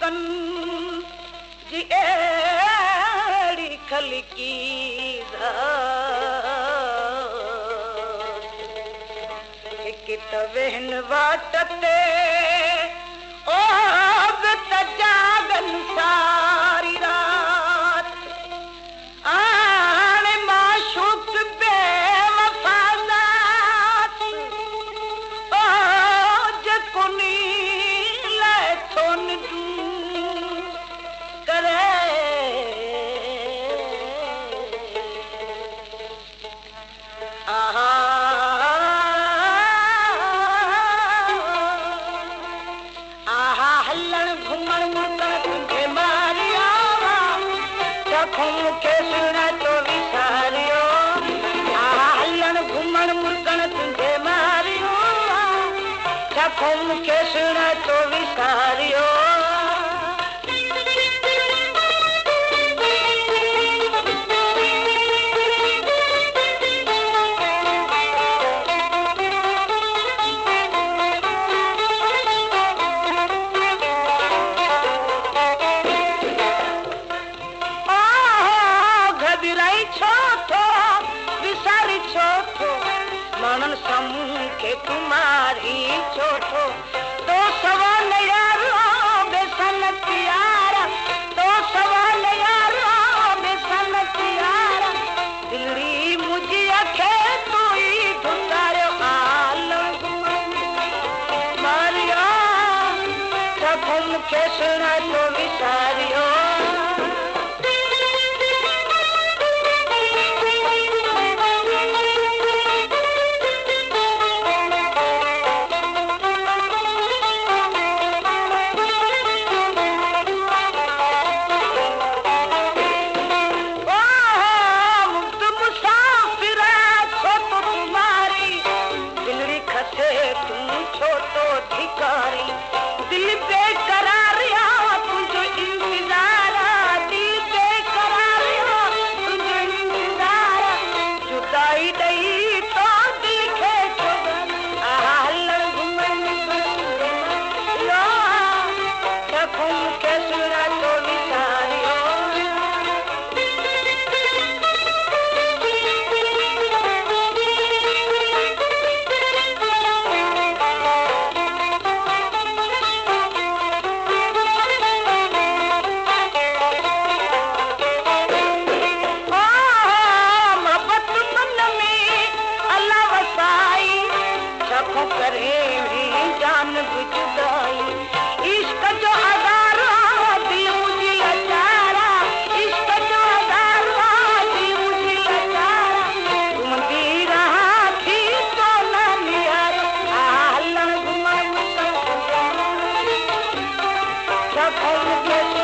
कन जी एड़ी खलकी एक तवेन वाटते ओ जागन सारी रात आने माशूक बेवफाजात ओ जकुनी ले थोन दू करे मुखे सुना तो विसारियो हलन घुमण मुर्गन तुझे मारियो छखो मुखे सुना तो विसारियो मनन समुखे तुम्हारी छोटो तो सवाल यारो बेसन प्यारा तो सवाल यारो बेसन प्यारा दिल्ली मुझे अखे तू ही ढूंढायो आलम मारिया छखो मुखे सुना तो विसारियो छोटो धिकारी दिल बेकरारिया तुझो इंतजारा दिल बेकरारिया तुझो इंतजारा जुदाई दई तो दिल के छोड़ा हलन घुमन लो छखो मुखे सुना तो विसारियो करे जान बुझदाई इश्क जो अदारा दिल मुझे लाचारा इश्क जो अदारा दिल मुझे लाचारा तुम दी रहा थी तो न लिया हलन घुमण छखो मुखे